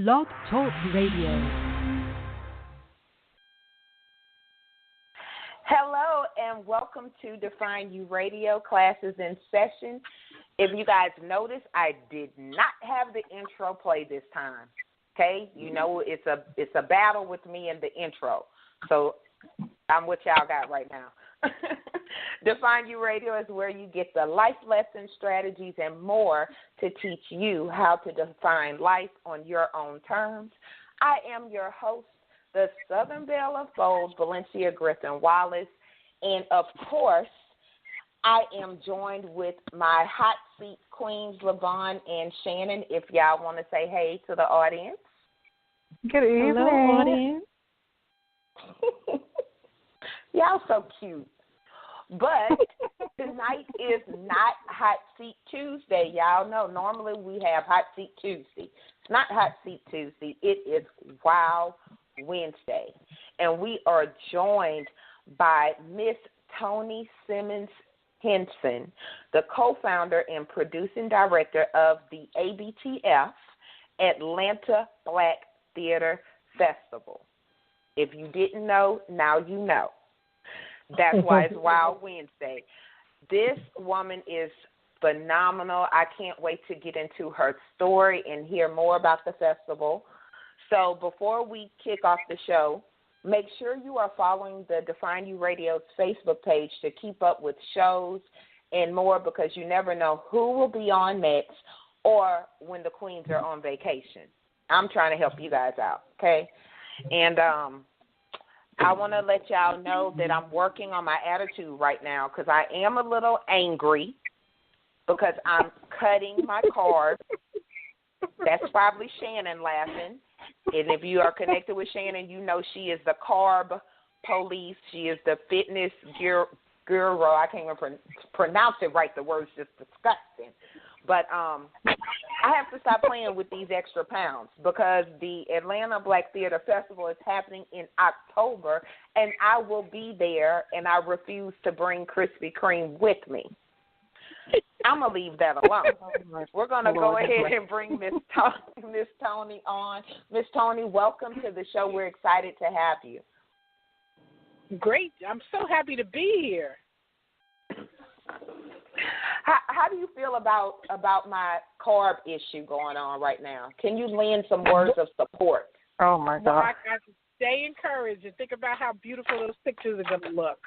Blog Talk Radio. Hello and welcome to Define You Radio. Classes in session. If you guys notice, I did not have the intro play this time. Okay, you know it's a battle with me and the intro. So I'm what y'all got right now. Define You Radio is where you get the life lessons, strategies, and more to teach you how to define life on your own terms. I am your host, the Southern Belle of Bold, Valencia Griffin-Wallace, and of course, I am joined with my hot seat queens, lyvonne and Shannon. If y'all want to say hey to the audience. Good evening. Hello, audience. Y'all so cute. But tonight is not Hot Seat Tuesday. Y'all know normally we have Hot Seat Tuesday. It's not Hot Seat Tuesday. It is Wow Wednesday. And we are joined by Miss Toni Simmons Henson, the co-founder and producing director of the ABTF, Atlanta Black Theater Festival. If you didn't know, now you know. That's why it's Wild Wednesday. This woman is phenomenal. I can't wait to get into her story and hear more about the festival. So before we kick off the show, make sure you are following the Define You Radio's Facebook page to keep up with shows and more, because you never know who will be on next or when the queens are on vacation. I'm trying to help you guys out, okay? And I want to let y'all know that I'm working on my attitude right now because I am a little angry because I'm cutting my carbs. That's probably Shannon laughing. And if you are connected with Shannon, you know she is the carb police. She is the fitness guru. I can't even pronounce it right. The word's just disgusting. But I have to stop playing with these extra pounds because the Atlanta Black Theater Festival is happening in October, and I will be there, and I refuse to bring Krispy Kreme with me. I'm going to leave that alone. We're going to go ahead and bring Miss Toni on. Miss Toni, welcome to the show. We're excited to have you. Great. I'm so happy to be here. How do you feel about my carb issue going on right now? Can you lend some words of support? Oh, my God. Well, I got to stay encouraged and think about how beautiful those pictures are going to look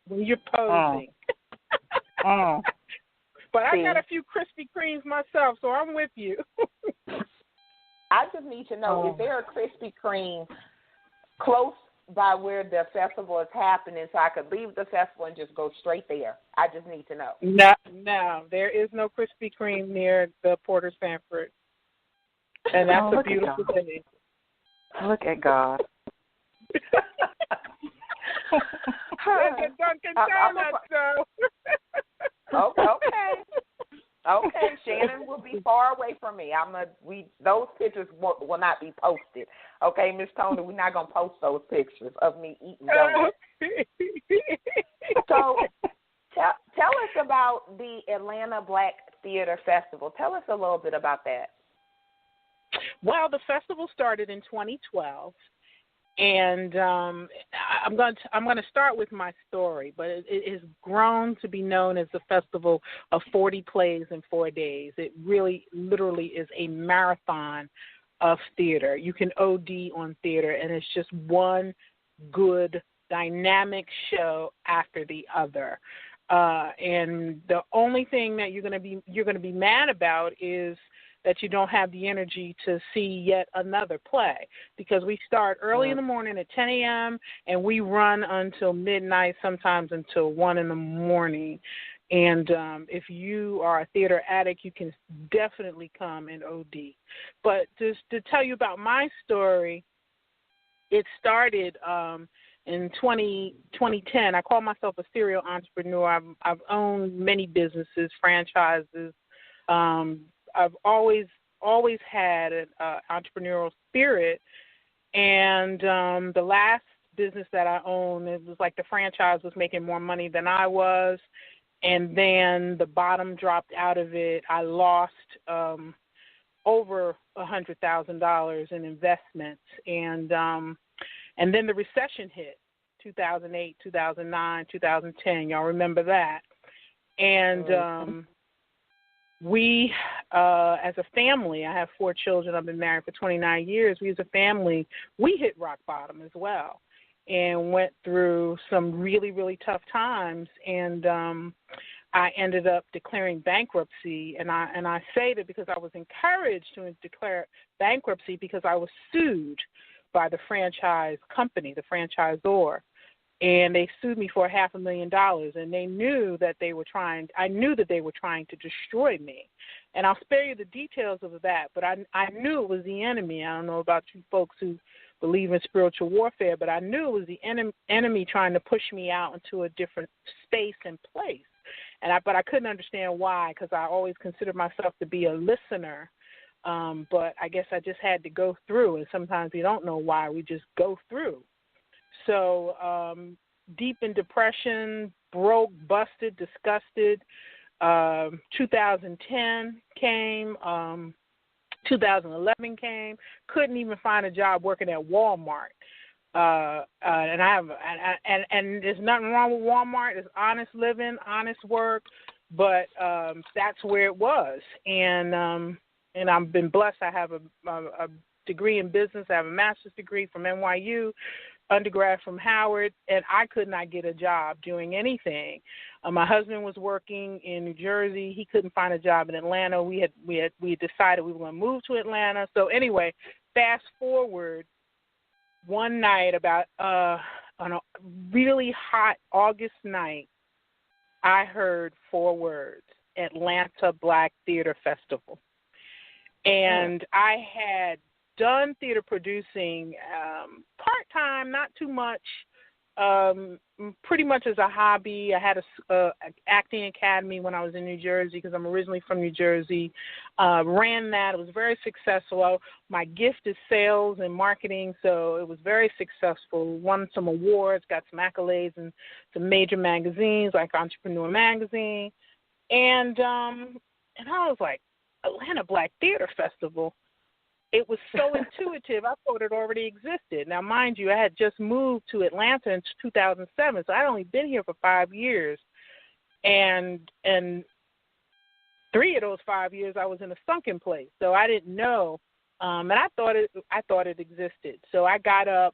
when you're posing. But I got a few Krispy Kremes myself, so I'm with you. I just need to know, is there a Krispy Kreme close by where the festival is happening so I could leave the festival and just go straight there? I just need to know. No, there is no Krispy Kreme near the Porter Sanford. And that's a beautiful thing. Look at God. It's a Dunkin' Donuts, though. Okay, Shannon will be far away from me. Those pictures will not be posted. Okay, Miss Toni, we're not gonna post those pictures of me eating donuts. So, tell us about the Atlanta Black Theater Festival. Tell us a little bit about that. Well, the festival started in 2012. And I'm going to start with my story, but it has grown to be known as the festival of 40 plays in 4 days. It really, literally is a marathon of theater. You can OD on theater, and it's just one good, dynamic show after the other. And the only thing that you're going to be mad about is that you don't have the energy to see yet another play, because we start early in the morning at 10 a.m. and we run until midnight, sometimes until 1 in the morning. And if you are a theater addict, you can definitely come and OD. But just to tell you about my story, it started in 2010. I call myself a serial entrepreneur. I've owned many businesses, franchises. I've always had an entrepreneurial spirit, and the last business that I owned, it was like the franchise was making more money than I was, and then the bottom dropped out of it. I lost over $100,000 in investments, and then the recession hit, 2008, 2009, 2010. Y'all remember that? And we, as a family, I have 4 children. I've been married for 29 years. We, as a family, we hit rock bottom as well, and went through some really, really tough times. And I ended up declaring bankruptcy, and I say that because I was encouraged to declare bankruptcy because I was sued by the franchise company, the franchisor, and they sued me for $500,000, and they knew that they were trying. I knew that they were trying to destroy me, and I'll spare you the details of that. But I knew it was the enemy. I don't know about you folks who believe in spiritual warfare, but I knew it was the enemy trying to push me out into a different space and place. But I couldn't understand why, because I always considered myself to be a listener. But I guess I just had to go through, and sometimes we don't know why. We just go through. So deep in depression, broke, busted, disgusted. 2010 came. 2011 came. Couldn't even find a job working at Walmart. And and there's nothing wrong with Walmart. It's honest living, honest work, but that's where it was. And I've been blessed. I have a degree in business. I have a master's degree from NYU, undergrad from Howard, and I could not get a job doing anything. My husband was working in New Jersey. He couldn't find a job in Atlanta. We had decided we were going to move to Atlanta. So anyway, fast forward. One night, on a really hot August night, I heard 4 words: Atlanta Black Theater Festival. And I had done theater producing part-time, not too much, pretty much as a hobby. I had a acting academy when I was in New Jersey because I'm originally from New Jersey. Ran that. It was very successful. My gift is sales and marketing, so it was very successful. Won some awards, got some accolades in some major magazines like Entrepreneur Magazine. And I was like, Atlanta Black Theater Festival. It was so intuitive, I thought it already existed. Now, mind you, I had just moved to Atlanta in 2007, so I'd only been here for 5 years. And 3 of those 5 years I was in a sunken place, so I didn't know. And I thought it existed. So I got up,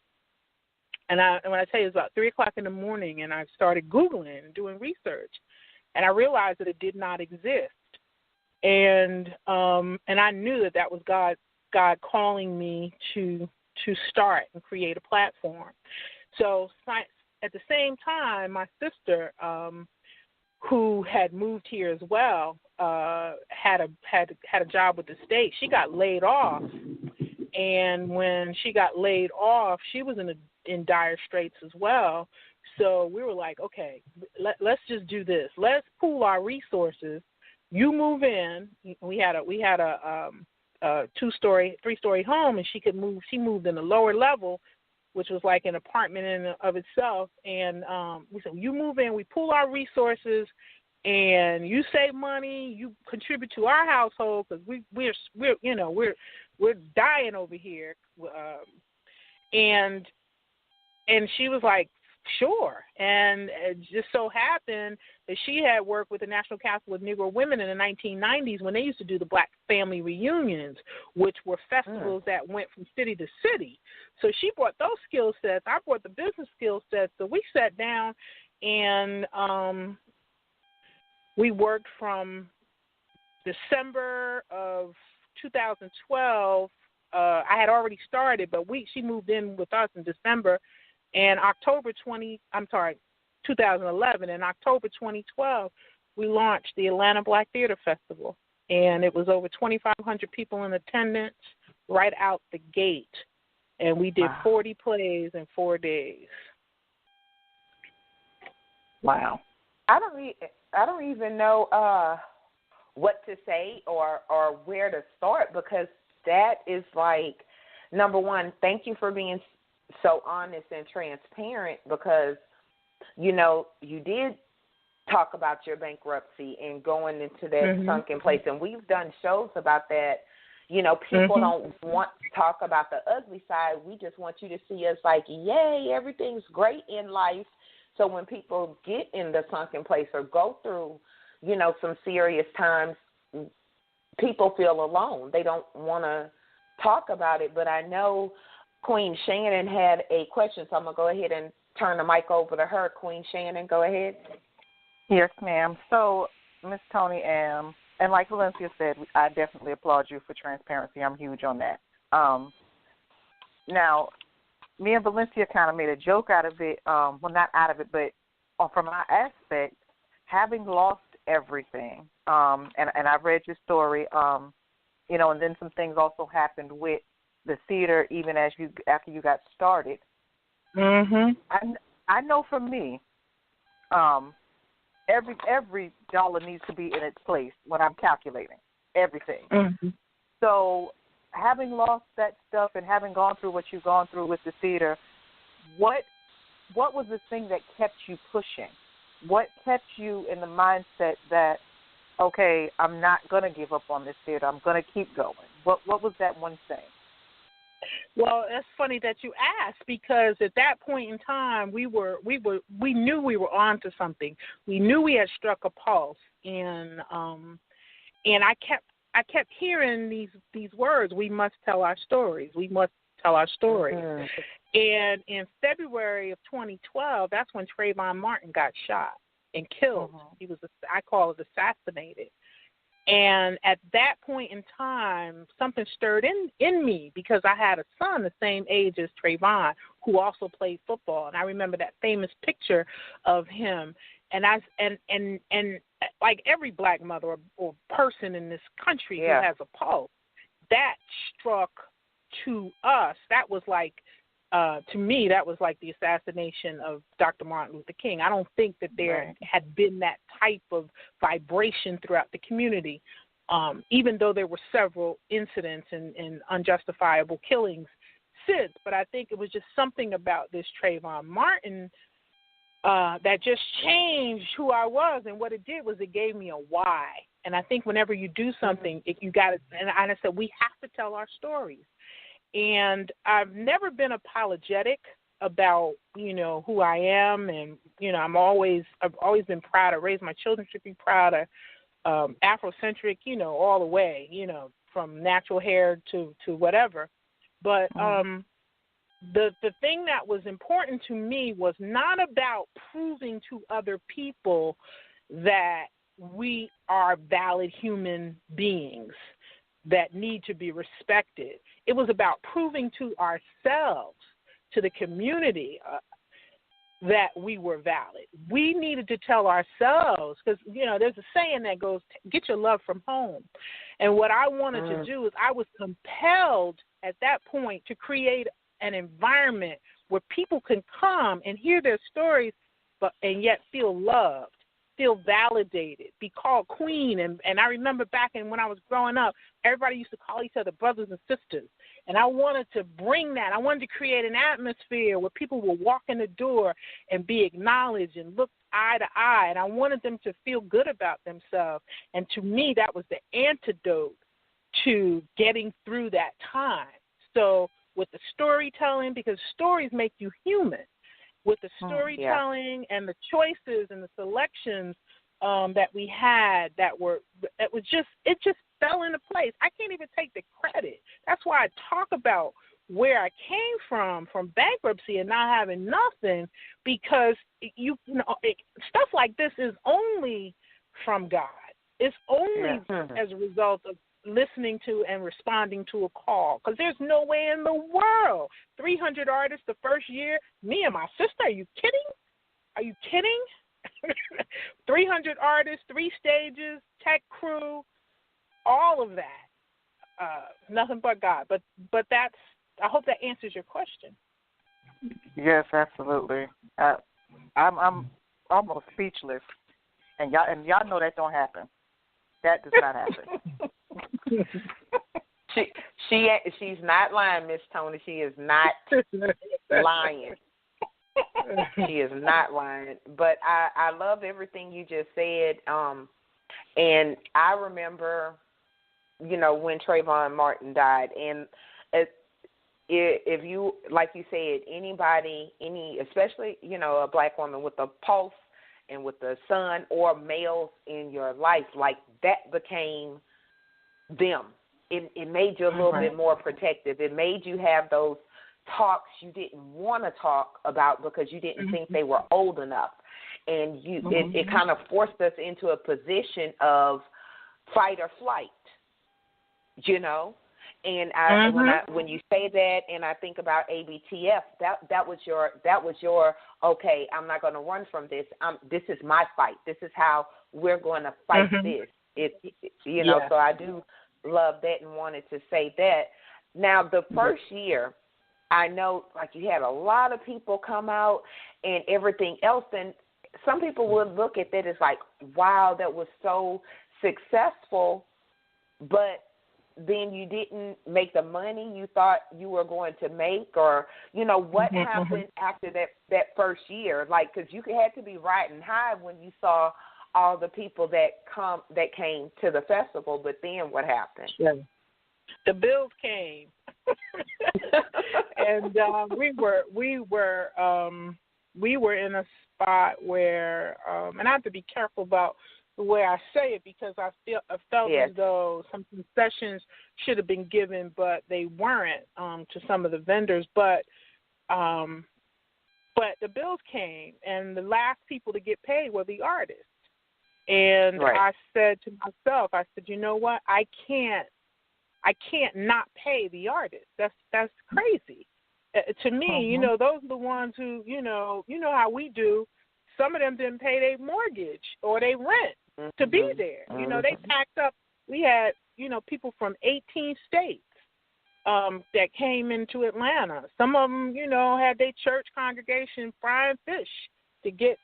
and when I tell you, it was about 3 o'clock in the morning, and I started Googling and doing research, and I realized that it did not exist. And I knew that was God calling me to start and create a platform. So at the same time, my sister, who had moved here as well, had a job with the state. She got laid off, and when she got laid off, she was in dire straits as well. So we were like, okay, let's just do this. Let's pool our resources. You move in. We had a 3-story home, and she moved in the lower level, which was like an apartment in and of itself. And we said, you move in, we pool our resources, and you save money, you contribute to our household, because we're dying over here. And she was like, sure. And it just so happened that she had worked with the National Council of Negro Women in the 1990s when they used to do the Black Family Reunions, which were festivals that went from city to city. So she brought those skill sets. I brought the business skill sets. So we sat down, and we worked from December of 2012. I had already started, but she moved in with us in December. And 2011, in October 2012, we launched the Atlanta Black Theater Festival. And it was over 2,500 people in attendance right out the gate. And we did 40 plays in 4 days. Wow. I don't even know what to say or where to start, because that is like, number one, thank you for being so honest and transparent, because, you did talk about your bankruptcy and going into that sunken place. And we've done shows about that, You know, people don't want to talk about the ugly side. We just want you to see us like, yay, everything's great in life. So when people get in the sunken place or go through, you know, some serious times, people feel alone. They don't want to talk about it. But I know Queen Shannon had a question, so I'm going to go ahead and turn the mic over to her. Queen Shannon, go ahead. Yes, ma'am. So, Miss Toni, and like Valencia said, I definitely applaud you for transparency. I'm huge on that. Now, me and Valencia kind of made a joke out of it. Well, not out of it, but from my aspect, having lost everything, and I read your story, you know, and then some things also happened with the theater, even after you got started. I know for me, every dollar needs to be in its place when I'm calculating everything. So having lost that stuff and having gone through what you've gone through with the theater, what was the thing that kept you pushing? What kept you in the mindset that, okay, I'm not going to give up on this theater. I'm going to keep going. What was that one thing? Well, that's funny that you asked, because at that point in time, we knew we were on to something. We knew we had struck a pulse, and I kept hearing these words: we must tell our stories. We must tell our stories. And in February of 2012, that's when Trayvon Martin got shot and killed. He was, I call it, assassinated. And at that point in time, something stirred in me, because I had a son the same age as Trayvon, who also played football. And I remember that famous picture of him. And like every black mother or person in this country who has a pulse, that struck to us. That was like, to me, that was like the assassination of Dr. Martin Luther King. I don't think that there had been that type of vibration throughout the community, even though there were several incidents and unjustifiable killings since. But I think it was just something about this Trayvon Martin that just changed who I was. And what it did was it gave me a why. And I think whenever you do something, you got to, and I said, we have to tell our stories. And I've never been apologetic about, you know, who I am. And, you know, I've always been proud. I raised my children to be proud of, Afrocentric, you know, all the way, you know, from natural hair to whatever. But the thing that was important to me was not about proving to other people that we are valid human beings that need to be respected. It was about proving to ourselves, to the community, that we were valid. We needed to tell ourselves, because, you know, there's a saying that goes, get your love from home. And what I wanted to do is I was compelled at that point to create an environment where people can come and hear their stories, and yet feel loved, feel validated, be called queen. And I remember back when I was growing up, everybody used to call each other brothers and sisters. And I wanted to bring that. I wanted to create an atmosphere where people will walk in the door and be acknowledged and look eye to eye. And I wanted them to feel good about themselves. And to me, that was the antidote to getting through that time. So with the storytelling, because stories make you human, with the storytelling and the choices and the selections that we had, it just fell into place. I can't even take the credit. That's why I talk about where I came from bankruptcy and not having nothing, because stuff like this is only from God. It's only as a result of listening to and responding to a call, because there's no way in the world 300 artists the first year, me and my sister, are you kidding? 300 artists, 3 stages, tech crew, all of that, nothing but God. But that's, I hope that answers your question. Yes, absolutely. I'm almost speechless, and y'all know that don't happen. That does not happen. She's not lying, Miss Toni. She is not lying. She is not lying. But I love everything you just said. And I remember when Trayvon Martin died. And if you, like you said, anybody, especially, a black woman with a pulse and with a son or males in your life, like that became them. It made you a little bit more protective. It made you have those talks you didn't want to talk about because you didn't think they were old enough. And it kind of forced us into a position of fight or flight, And when you say that, and I think about ABTF, that was your okay. I'm not going to run from this. This is my fight. This is how we're going to fight this. So I do love that and wanted to say that. Now, the first year, I know, like, you had a lot of people come out and everything else, and some people would look at that as like, wow, that was so successful, but then you didn't make the money you thought you were going to make, or, what happened after that first year? Like, because you had to be riding high when you saw all the people that came to the festival, but then what happened? Yeah. The bills came, and we were in a spot where, and I have to be careful about the way I say it because I felt as though some concessions should have been given, but they weren't to some of the vendors. But the bills came, and the last people to get paid were the artists. And I said to myself, you know what? I can't not pay the artists. That's crazy. To me, those are the ones who, how we do. Some of them didn't pay their mortgage or their rent to be there. They packed up. We had, people from 18 states that came into Atlanta. Some of them, had their church congregation frying fish to get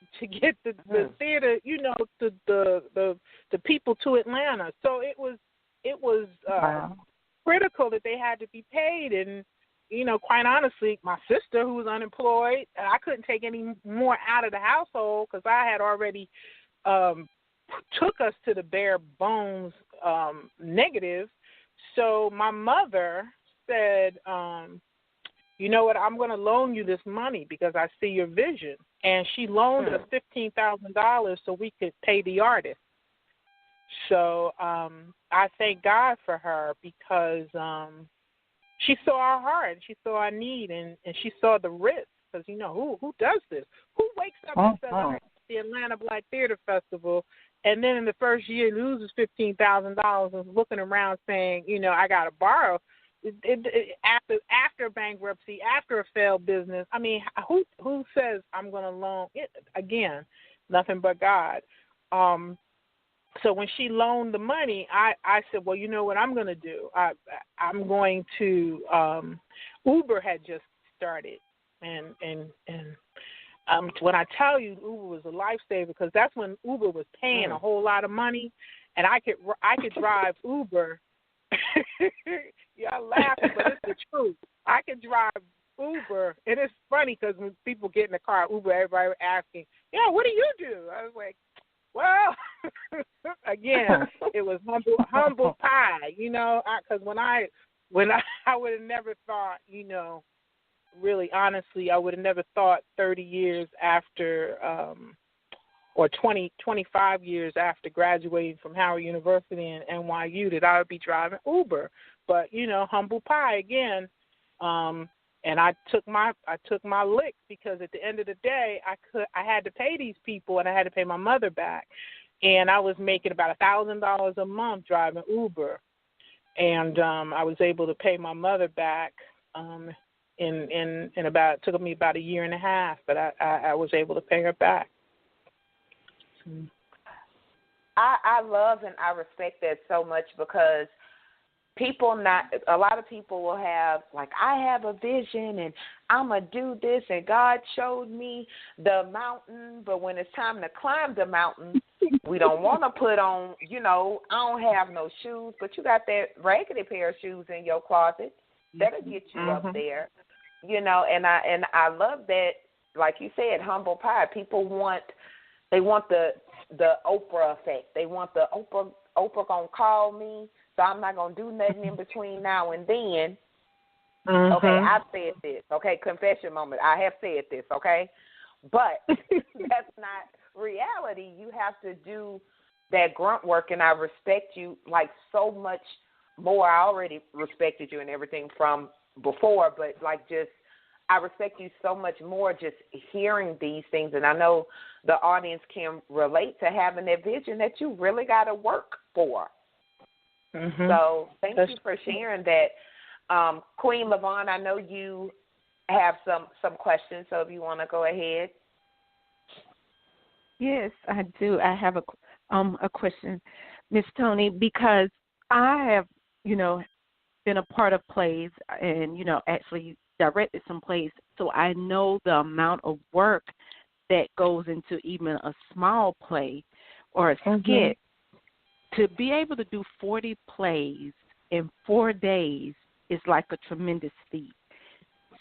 the theater, the people to Atlanta. So it was critical that they had to be paid. And, quite honestly, my sister, who was unemployed, I couldn't take any more out of the household because I had already took us to the bare bones negative. So my mother said, you know what, I'm going to loan you this money because I see your vision. And she loaned us $15,000 so we could pay the artist. So I thank God for her because she saw our heart, she saw our need, and she saw the risk. Because, who does this? Who wakes up and says, I'm at the Atlanta Black Theater Festival, and then in the first year loses $15,000 and is looking around saying, I got to borrow. After bankruptcy, after a failed business, I mean, who says I'm going to loan it? Again, nothing but God. So when she loaned the money, I said, well, you know what I'm going to do? I'm going to Uber had just started, and when I tell you Uber was a lifesaver, because that's when Uber was paying a whole lot of money, and I could drive Uber. Y'all laughing, but it's the truth. I could drive Uber, and it's funny because when people get in the car, Uber, everybody asking, what do you do? I was like, well, again, it was humble pie, because when I would have never thought, really honestly, I would have never thought 30 years after, or 25 years after graduating from Howard University and NYU that I would be driving Uber. But, humble pie again. And I took my lick because at the end of the day, I had to pay these people and I had to pay my mother back. And I was making about $1,000 a month driving Uber. And I was able to pay my mother back it took me about a year and a half, but I was able to pay her back. I love and I respect that so much because a lot of people will have, like, I have a vision and I'm going to do this and God showed me the mountain, but when it's time to climb the mountain, we don't want to put on, I don't have no shoes, but you got that raggedy pair of shoes in your closet. That'll get you up there, and I love that, like you said, humble pie. People want the Oprah effect. They want the Oprah gonna call me so I'm not going to do nothing in between now and then. Mm-hmm. Okay, I've said this. Okay, confession moment. I have said this, okay? But that's not reality. You have to do that grunt work, and I respect you like so much more. I already respected you and everything from before, but like just I respect you so much more just hearing these things, and I know the audience can relate to having that vision that you really got to work for. Mm-hmm. So thank you for sharing that. Queen LyVonne, I know you have some questions, so if you want to go ahead. Yes, I do. I have a question, Miss Toni, because I have, been a part of plays and, actually directed some plays, so I know the amount of work that goes into even a small play or a skit. To be able to do 40 plays in 4 days is like a tremendous feat.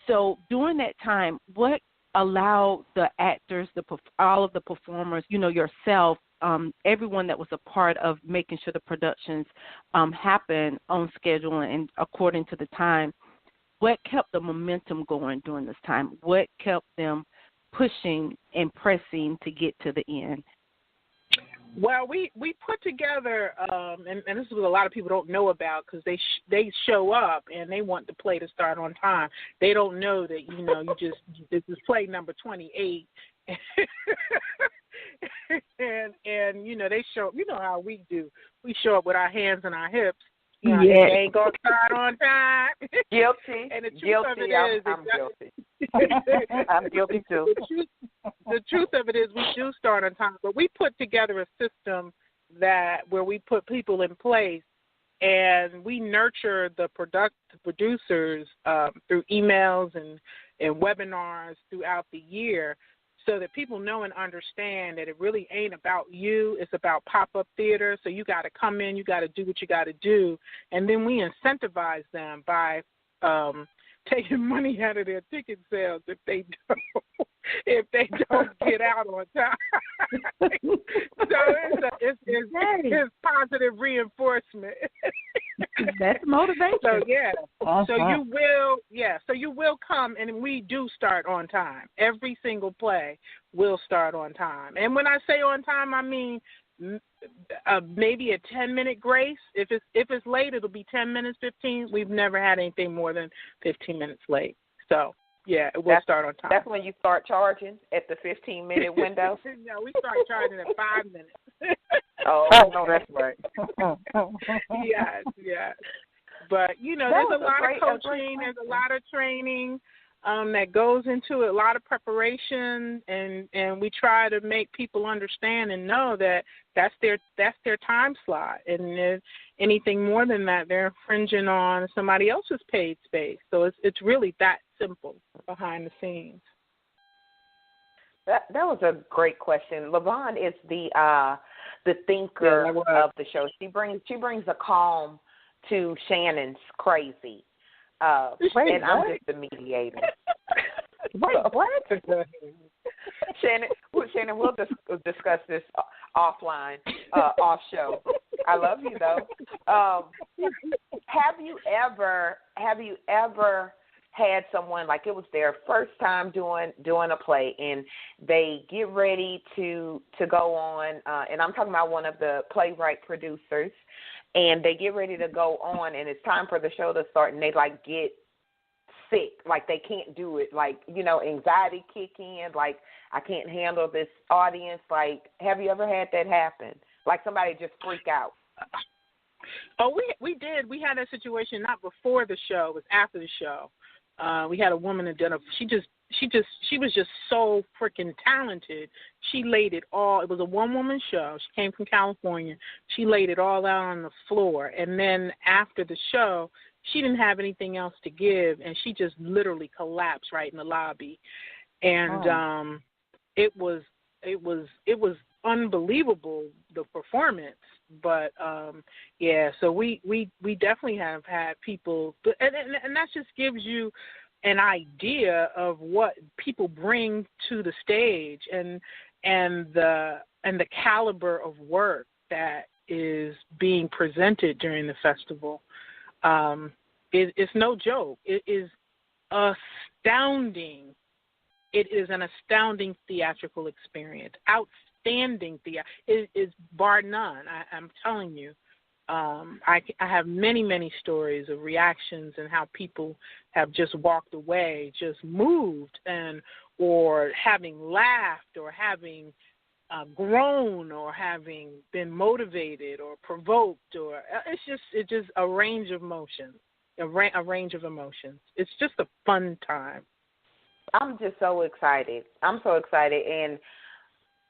So during that time, what allowed the actors, all of the performers, yourself, everyone that was a part of making sure the productions happen on schedule and according to the time, what kept the momentum going during this time? What kept them pushing and pressing to get to the end? Well, we put together, and this is what a lot of people don't know about because they show up and they want the play to start on time. They don't know that, this is play number 28. and they show up, how we do. We show up with our hands and our hips. They ain't going to start on time. Guilty. And the truth of it is, I'm guilty. I'm guilty too. The truth of it is we do start on time, but we put together a system where we put people in place and we nurture the producers through emails and webinars throughout the year so that people know and understand that it really ain't about you. It's about pop-up theater. So you got to come in, you got to do what you got to do. And then we incentivize them by taking money out of their ticket sales if they don't get out on time. So it's positive reinforcement. That's motivation. So so you will come, and we do start on time. Every single play will start on time. And when I say on time, I mean maybe a 10-minute grace. If it's late, it'll be 10 minutes, 15. We've never had anything more than 15 minutes late. So yeah, it will start on time. That's when you start charging, at the 15-minute window. No, we start charging at 5 minutes. Oh no, that's right. Yes. But there's a lot of coaching, there's a lot of training that goes into it, a lot of preparation, and we try to make people understand and know that that's their time slot, and if anything more than that, they're infringing on somebody else's paid space. So it's really that simple behind the scenes. That was a great question. LyVonne is the thinker of the show. She brings a calm to Shannon's crazy. And I'm just the mediator. Wait, what? Shannon, we'll discuss this offline, off show. I love you though. Have you ever had someone, like, it was their first time doing a play, and they get ready to go on, and I'm talking about one of the playwright producers, and they get ready to go on, and it's time for the show to start, and they like get sick, like they can't do it, like, anxiety kick in, like, I can't handle this audience. Like, have you ever had that happen? Like somebody just freak out? Oh, we did. We had that situation not before the show, it was after the show. We had a woman that did she was just so freaking talented. She laid it all. It was a one-woman show. She came from California. She laid it all out on the floor. And then after the show, she didn't have anything else to give, and she just literally collapsed right in the lobby. And it was unbelievable, the performance. But so we definitely have had people, and that just gives you an idea of what people bring to the stage and the caliber of work that is being presented during the festival is no joke. It is astounding. It is an astounding theatrical experience. Outstanding it is bar none. I'm telling you. I have many, many stories of reactions and how people have just walked away, just moved, or having laughed, or having grown, or having been motivated or provoked, or it's just a range of emotions, a range of emotions. It's just a fun time. I'm just so excited. I'm so excited. And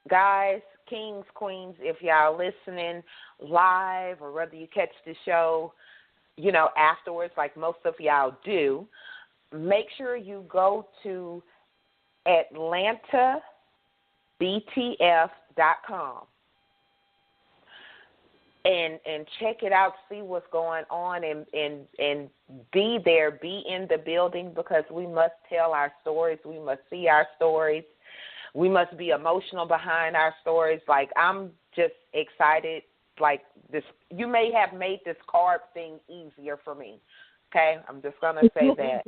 guys, kings, queens, if y'all listening live, or whether you catch the show, afterwards, like most of y'all do, make sure you go to AtlantaBTF.com and check it out, see what's going on, and be there, be in the building, because we must tell our stories. We must see our stories. We must be emotional behind our stories. Like, I'm just excited. Like, this, you may have made this card thing easier for me. Okay? I'm just going to say that.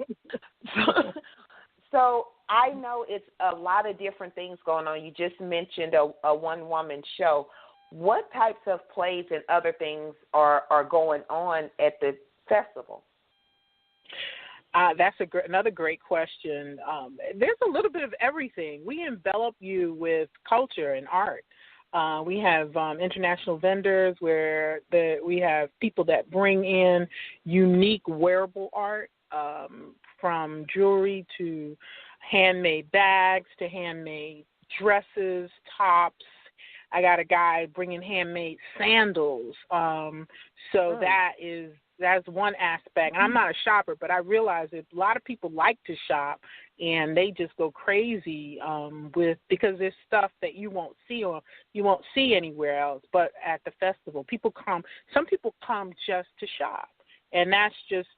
So I know it's a lot of different things going on. You just mentioned a one-woman show. What types of plays and other things are going on at the festival? That's another great question. There's a little bit of everything. We envelop you with culture and art. We have international vendors where we have people that bring in unique wearable art, from jewelry to handmade bags to handmade dresses, tops. I got a guy bringing handmade sandals. That's one aspect. And I'm not a shopper, but I realize that a lot of people like to shop, and they just go crazy because there's stuff that you won't see anywhere else but at the festival. Some people come just to shop, and that's just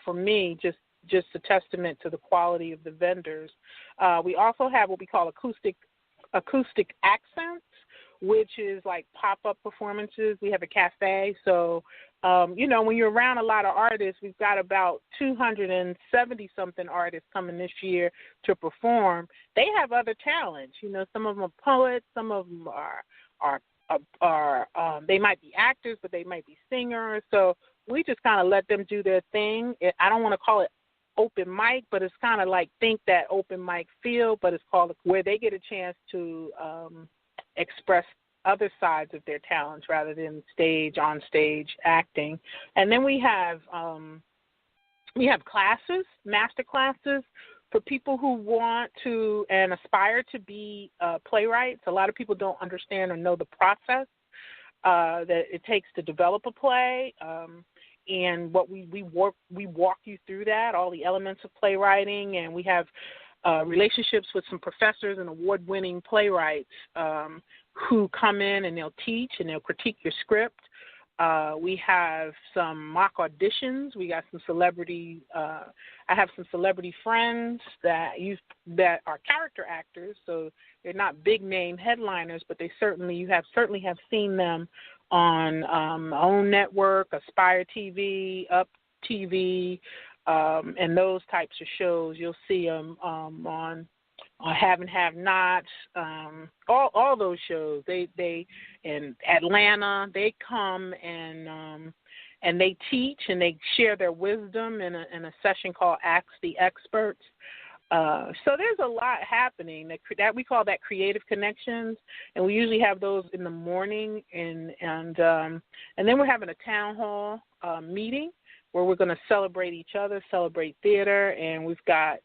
for me just a testament to the quality of the vendors. We also have what we call acoustic accents, which is like pop-up performances. We have a cafe. So, when you're around a lot of artists, we've got about 270-something artists coming this year to perform. They have other talents. Some of them are poets. Some of them are they might be actors, but they might be singers. So we just kind of let them do their thing. I don't want to call it open mic, but it's kind of like think that open mic feel, but it's called where they get a chance to express other sides of their talents rather than on stage acting. And then we have classes, master classes for people who want to and aspire to be playwrights. A lot of people don't understand or know the process that it takes to develop a play. And what we walk you through that, all the elements of playwriting, and we have relationships with some professors and award-winning playwrights who come in and they'll teach and they'll critique your script. We have some mock auditions. We got some celebrity. I have some celebrity friends that are character actors, so they're not big name headliners, but you certainly have seen them on OWN Network, Aspire TV, Up TV, and those types of shows. You'll see them on Have and Have Nots, all those shows. They in Atlanta, they come and they teach and they share their wisdom in a session called Ask the Experts. So there's a lot happening that we call that creative connections, and we usually have those in the morning, and then we're having a town hall meeting where we're going to celebrate each other, celebrate theater, and we've got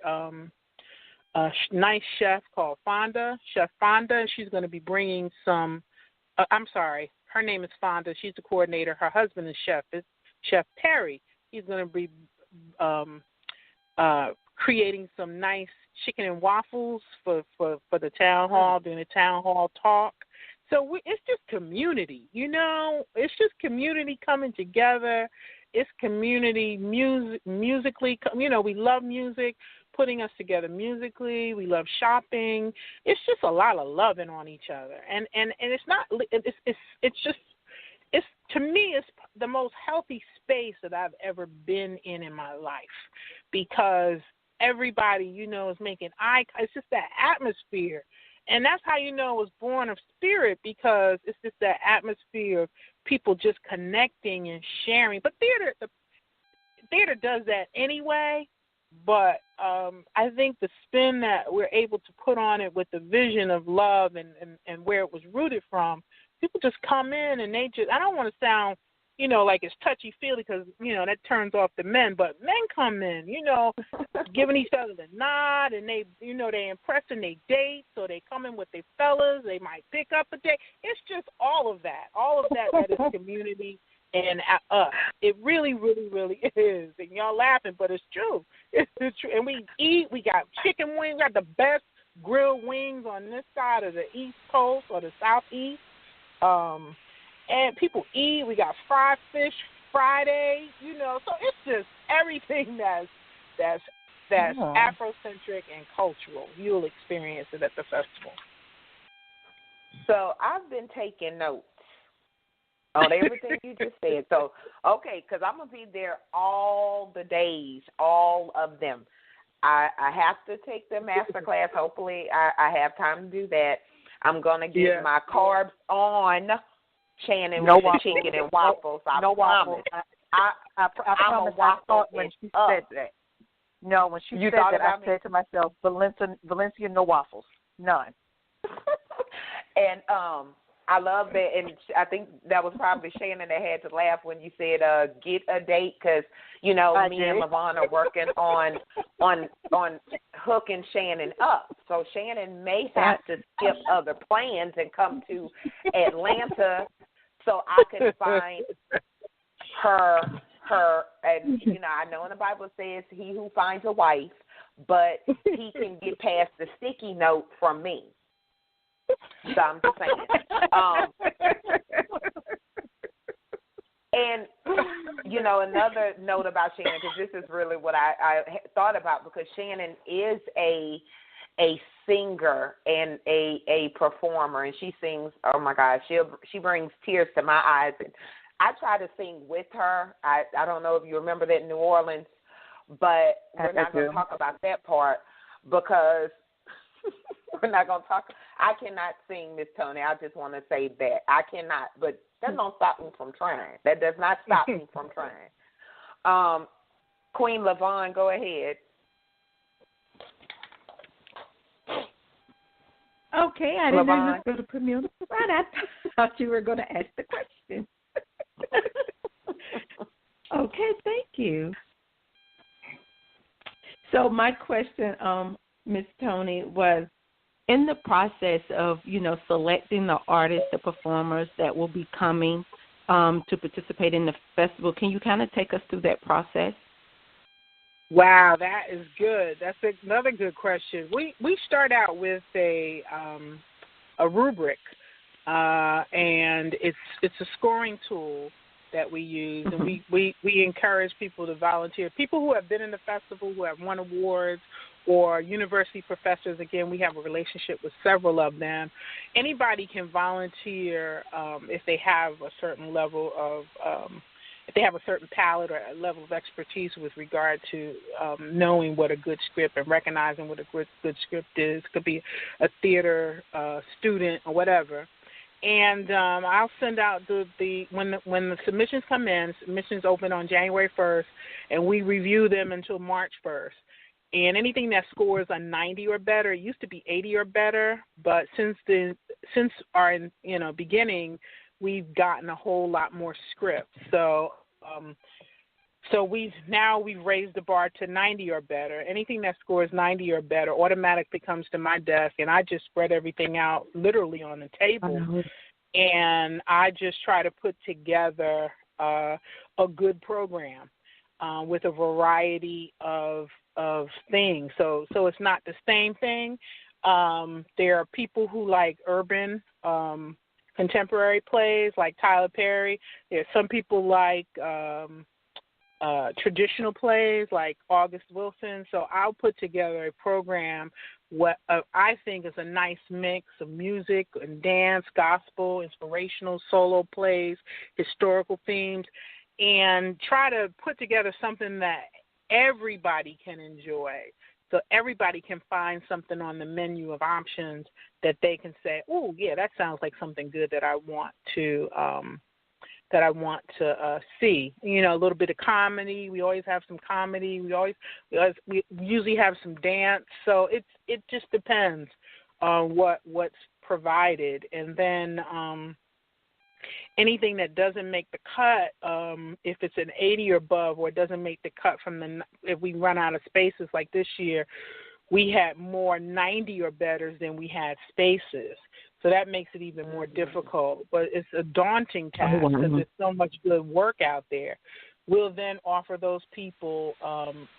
a nice chef called Chef Fonda, and she's going to be bringing some. Her name is Fonda. She's the coordinator. Her husband is Chef Perry. He's going to be creating some nice chicken and waffles for the town hall, doing a town hall talk. So it's just community, It's just community coming together. It's community musically. We love music, putting us together musically. We love shopping. It's just a lot of loving on each other, and it's not. It's just it's, to me, it's the most healthy space that I've ever been in my life, because everybody, is making eye contact. It's just that atmosphere. And that's how it was born of spirit, because it's just that atmosphere of people just connecting and sharing. But theater does that anyway. But I think the spin that we're able to put on it with the vision of love and where it was rooted from, people just come in and they just, I don't want to sound, like it's touchy-feely, because, that turns off the men, but men come in, giving each other the nod, and they, they impressing their dates, or they come in with their fellas, they might pick up a date. It's just all of that that is community and us. It really, really, really is. And y'all laughing, but it's true. It's true. And we eat. We got chicken wings. We got the best grilled wings on this side of the East Coast or the Southeast. And people eat. We got fried fish Friday. So it's just everything that's Afrocentric and cultural. You'll experience it at the festival. So I've been taking notes on everything you just said. So, okay, because I'm going to be there all the days, all of them. I have to take the master class. Hopefully I have time to do that. I'm going to get my carbs on, Shannon, with the chicken and waffles. I promise. I promise I thought when she said that. No, when she said that, I said to myself, Valencia, no waffles. None. And I love that, and I think that was probably Shannon that had to laugh when you said get a date, because me and LyVonne are working on hooking Shannon up. So Shannon may have to skip other plans and come to Atlanta so I can find her. And I know in the Bible it says he who finds a wife, but he can get past the sticky note from me. So I'm just saying. And, another note about Shannon, because this is really what I thought about, because Shannon is a singer and a performer, and she sings, oh, my God, she brings tears to my eyes. And I try to sing with her. I don't know if you remember that in New Orleans, but we're not going to talk about that part, because we're not going to talk. I cannot sing, Miss Toni. I just want to say that. I cannot, but that don't stop me from trying. That does not stop me from trying. Queen LyVonne, go ahead. Okay, I didn't know you were going to put me on the spot. I thought you were going to ask the question. Okay, thank you. So my question, Ms. Toni, was, in the process of, selecting the artists, the performers that will be coming to participate in the festival, can you kind of take us through that process? Wow, that is good. That's another good question. We start out with a rubric, and it's a scoring tool that we use, and we encourage people to volunteer. People who have been in the festival, who have won awards, or university professors. Again, we have a relationship with several of them. Anybody can volunteer if they have a certain level of, if they have a certain palette or a level of expertise with regard to knowing what a good script and recognizing what a good script is. It could be a theater student or whatever. And I'll send out when the submissions come in. Submissions open on January 1st, and we review them until March 1st. And anything that scores a 90 or better, it used to be 80 or better, but since our beginning, we've gotten a whole lot more scripts. So we've raised the bar to 90 or better. Anything that scores 90 or better automatically comes to my desk, and I just spread everything out literally on the table, and I just try to put together a good program with a variety of things. So it's not the same thing. There are people who like urban contemporary plays like Tyler Perry. There's some people like traditional plays like August Wilson. So I'll put together a program what I think is a nice mix of music and dance, gospel, inspirational solo plays, historical themes, and try to put together something that everybody can enjoy. So everybody can find something on the menu of options that they can say, "Oh, yeah, that sounds like something good that I want to see." You know, a little bit of comedy. We always have some comedy. We usually have some dance. So it just depends on what's provided. And then anything that doesn't make the cut, if it's an 80 or above, or it doesn't make the cut if we run out of spaces like this year, we had more 90 or betters than we had spaces. So that makes it even more difficult. But it's a daunting task because there's so much good work out there. We'll then offer those people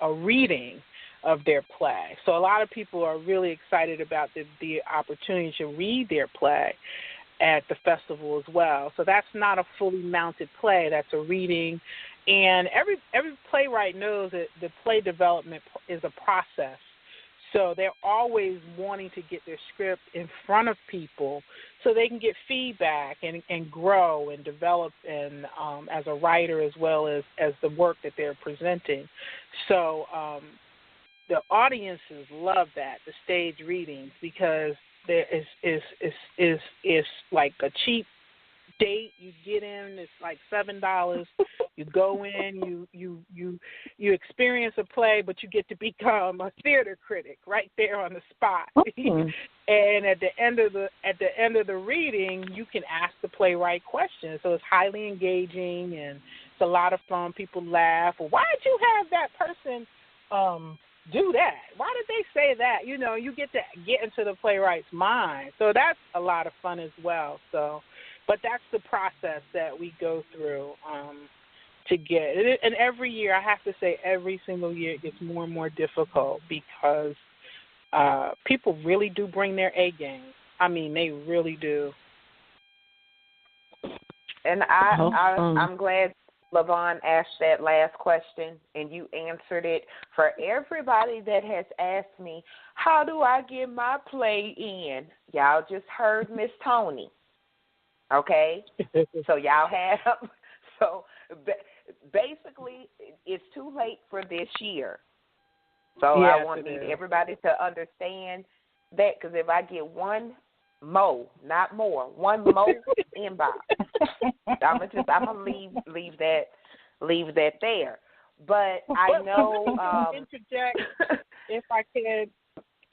a reading of their play. So a lot of people are really excited about the opportunity to read their play at the festival as well. So that's not a fully mounted play. That's a reading. And every playwright knows that the play development is a process. So they're always wanting to get their script in front of people so they can get feedback and grow and develop and as a writer as well as the work that they're presenting. So the audiences love that, the stage readings, because there is like a cheap date. You get in, it's like $7. You go in, you experience a play, but you get to become a theater critic right there on the spot. And at the end of the reading, you can ask the playwright questions. So it's highly engaging and it's a lot of fun. People laugh. Well, why did you have that person do that? Why did they say that? You know, you get to get into the playwright's mind. So that's a lot of fun as well. So, but that's the process that we go through to get it. And every year, I have to say, every single year it gets more and more difficult because people really do bring their A game. I mean, they really do. And I'm glad LaVonne asked that last question, and you answered it. For everybody that has asked me, how do I get my play in? Y'all just heard Miss Toni, okay? So y'all have, so basically it's too late for this year. So yes, I want everybody to understand that, because if I get one more, not more, one more inbox, I'm gonna leave that there. But I know. Interject, if I can.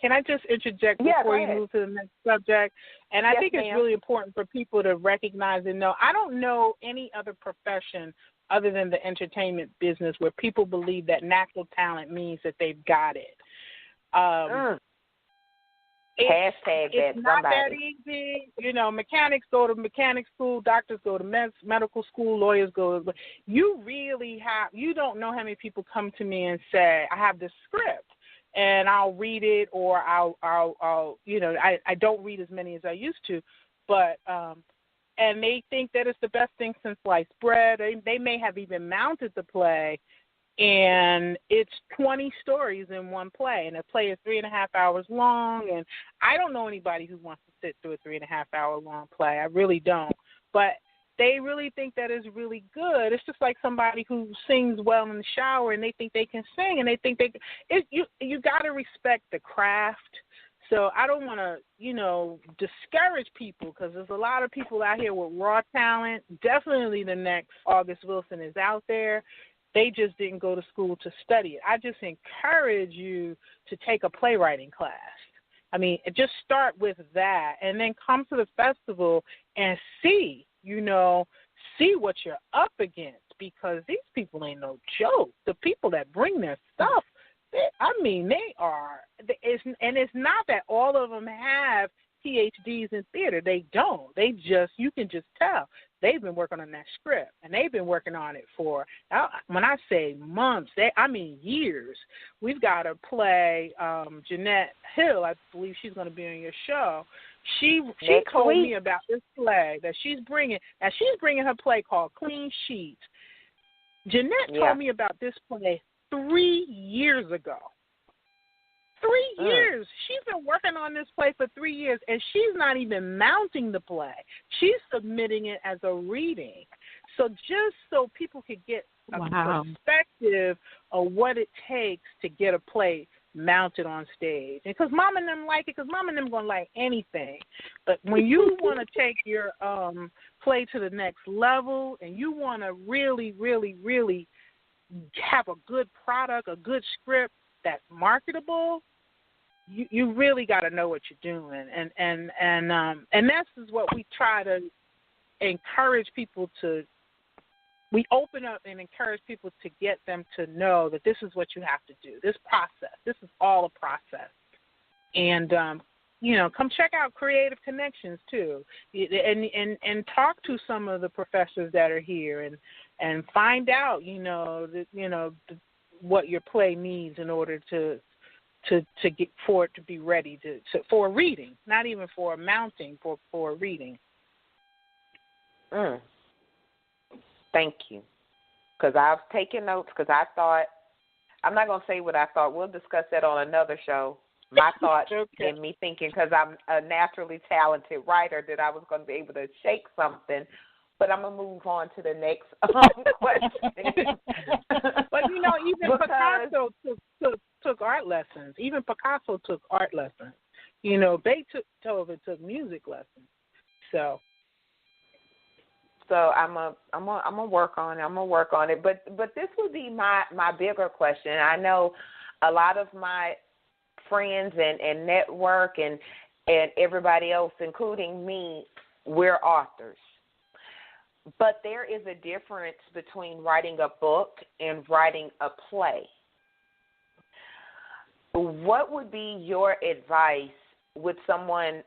Can I just interject before you move to the next subject? And I think it's really important for people to recognize and know. I don't know any other profession other than the entertainment business where people believe that natural talent means that they've got it. It's not that easy. You know, mechanics go to mechanic school, doctors go to medical school, lawyers go to. You don't know how many people come to me and say, I have this script and I'll read it, or I'll you know, I don't read as many as I used to, but and they think that it's the best thing since sliced bread. They may have even mounted the play, and it's 20 stories in one play, and the play is 3.5 hours long, and I don't know anybody who wants to sit through a 3.5 hour long play. I really don't. But they really think that is really good. It's just like somebody who sings well in the shower, and they think they can sing, and they think you got to respect the craft. So I don't want to, you know, discourage people, because there's a lot of people out here with raw talent. Definitely the next August Wilson is out there. They just didn't go to school to study it. I just encourage you to take a playwriting class. I mean, just start with that, and then come to the festival and see what you're up against, because these people ain't no joke. The people that bring their stuff, they are. And it's not that all of them have PhDs in theater. They don't. You can just tell. They've been working on that script, and they've been working on it for, when I say months, years. We've got to play Jeanette Hill. I believe she's going to be on your show. She told me about this play that she's bringing. Now, she's bringing her play called Clean Sheets. Jeanette told me about this play 3 years ago. 3 years. years. She's been working on this play for 3 years, and she's not even mounting the play. She's submitting it as a reading. So just so people could get a perspective of what it takes to get a play mounted on stage. And because Mom and them like it, because Mom and them going to like anything. But when you want to take your play to the next level and you want to really, really, really have a good product, a good script that's marketable, you really got to know what you're doing. And this is what we try to encourage people to. We open up and encourage people to get them to know that this is what you have to do. This process, this is all a process. And, come check out Creative Connections, too, and talk to some of the professors that are here and find out, what your play needs in order to get for it to be ready for a reading, not even for a mounting, for a reading. Thank you. Because I've taken notes because I thought, I'm not going to say what I thought. We'll discuss that on another show. My thoughts okay. and me thinking, because I'm a naturally talented writer, that I was going to be able to shake something. But I'm going to move on to the next question. But, even Picasso took art lessons. Even Picasso took art lessons. Beethoven took music lessons. So I'm gonna work on it. But this would be my bigger question. I know a lot of my friends and network and everybody else, including me, we're authors. But there is a difference between writing a book and writing a play. What would be your advice with someone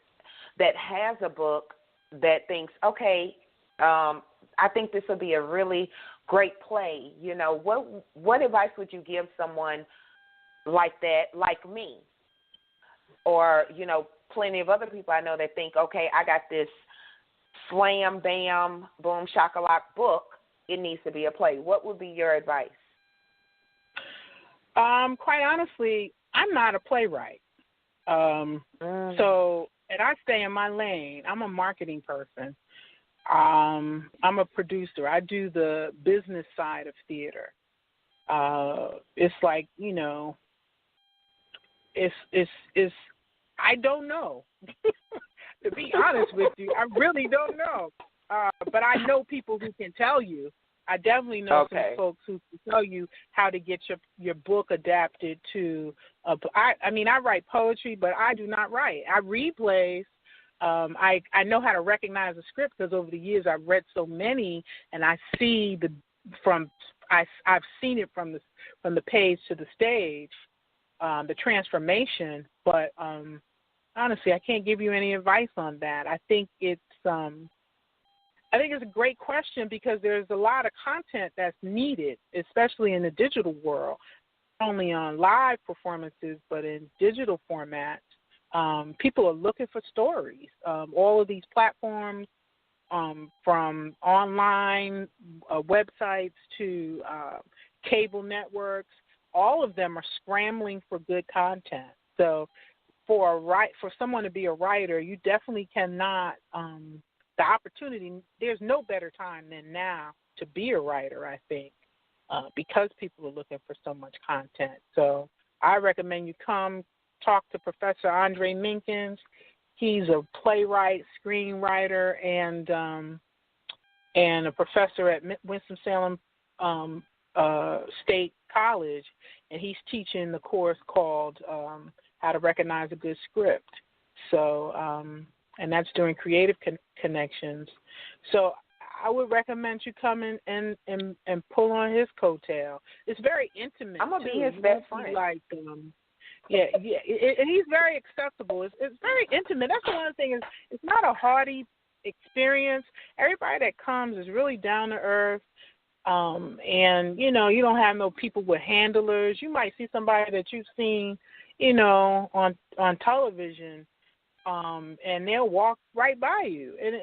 that has a book that thinks, okay, I think this will be a really great play. What advice would you give someone like that, like me? Or, plenty of other people I know that think, okay, I got this slam, bam, boom, shakalak book. It needs to be a play. What would be your advice? Quite honestly, I'm not a playwright. And I stay in my lane. I'm a marketing person. I'm a producer. I do the business side of theater. It's like, it's I don't know. To be honest with you, I really don't know. But I know people who can tell you. I definitely know some folks who can tell you how to get your book adapted to. I write poetry, but I do not write. I read plays. I know how to recognize a script because over the years I've read so many, and I see I've seen it from the page to the stage, the transformation. But honestly, I can't give you any advice on that. I think it's a great question because there's a lot of content that's needed, especially in the digital world, not only on live performances but in digital formats. People are looking for stories. All of these platforms, from online websites to cable networks, all of them are scrambling for good content. So for someone to be a writer, you definitely cannot, the opportunity, there's no better time than now to be a writer, I think, because people are looking for so much content. So I recommend you come talk to Professor Andre Minkins. He's a playwright, screenwriter, and a professor at Winston-Salem State College, and he's teaching the course called How to Recognize a Good Script. So, and that's doing Creative Connections. So I would recommend you come in and pull on his coattail. It's very intimate. I'm gonna be his best friend. And he's very accessible. It's very intimate. That's one of the things. It's not a hardy experience. Everybody that comes is really down to earth. And you don't have no people with handlers. You might see somebody that you've seen, on television, and they'll walk right by you. And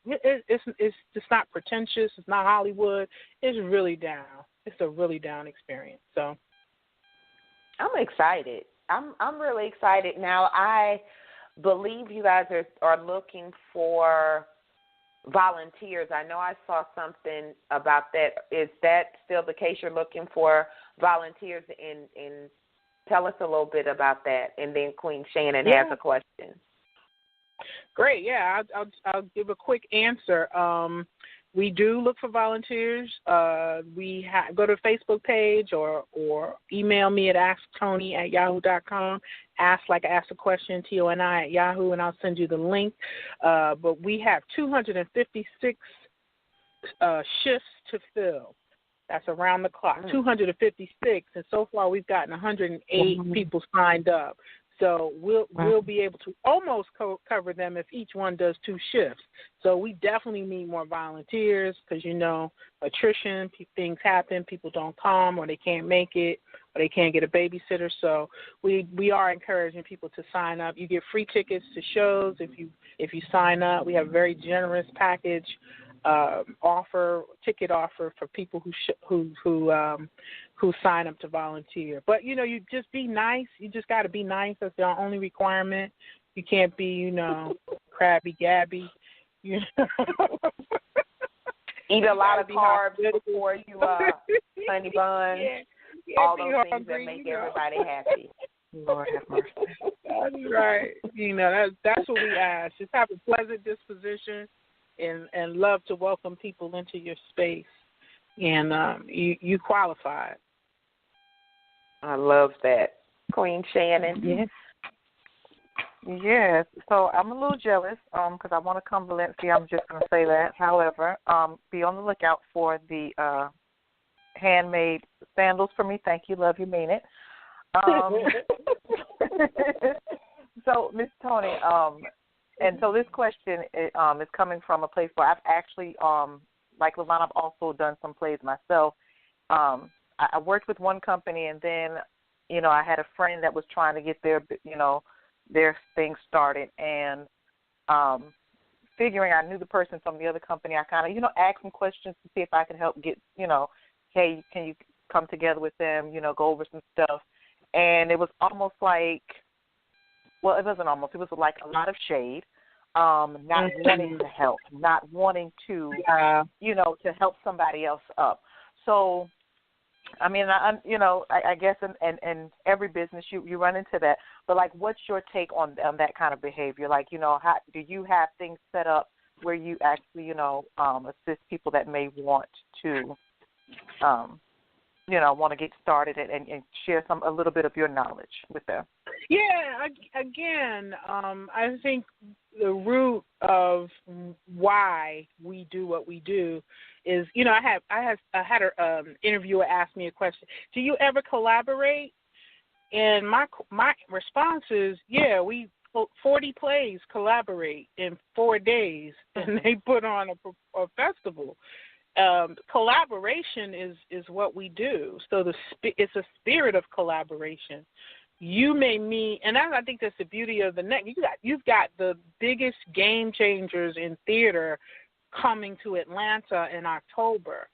it's just not pretentious. It's not Hollywood. It's really down. It's a really down experience. So. I'm excited. I'm really excited now. I believe you guys are looking for volunteers. I know I saw something about that. Is that still the case? You're looking for volunteers, and tell us a little bit about that. And then Queen Shannon has a question. Great. Yeah, I'll give a quick answer. We do look for volunteers. We go to the Facebook page or email me at asktoni@yahoo.com. Ask a question, TONI at Yahoo, and I'll send you the link. But we have 256 shifts to fill. That's around the clock, 256, and so far we've gotten 108 people signed up. So we'll be able to almost cover them if each one does 2 shifts. So we definitely need more volunteers because, attrition, things happen, people don't come or they can't make it or they can't get a babysitter. So we are encouraging people to sign up. You get free tickets to shows if you sign up. We have a very generous package ticket offer for people who sign up to volunteer. But you just be nice. You just got to be nice. That's the only requirement. You can't be crabby gabby. Eat a lot of carbs before you honey buns. All those things that make everybody happy. Lord have mercy. That's right. That's what we ask. Just have a pleasant disposition and love to welcome people into your space. And you qualify. I love that. Queen Shannon. Yes. So I'm a little jealous because I want to come to Valencia. I'm just going to say that. However, be on the lookout for the handmade sandals for me. Thank you. Love you. Mean it. So, Miss Toni, and so this question is coming from a place where I've actually, like lyvonne, I've also done some plays myself. I worked with one company, and then, I had a friend that was trying to get their thing started, and figuring I knew the person from the other company, I kind of, asked some questions to see if I could help get, hey, can you come together with them, go over some stuff. And it was almost like, well, it wasn't almost, it was like a lot of shade, not wanting to help, not wanting to, to help somebody else up. So, I mean, I guess in every business you run into that. But, like, what's your take on that kind of behavior? Like, how do you have things set up where you actually, assist people that may want to, want to get started and share a little bit of your knowledge with them? Yeah, again, I think the root of why we do what we do is, I had an interviewer ask me a question. Do you ever collaborate? And my response is, yeah, 40 plays collaborate in 4 days, and they put on a festival. Collaboration is what we do. So it's a spirit of collaboration. You may meet, and I think that's the beauty of the next. You've got the biggest game changers in theater coming to Atlanta in October.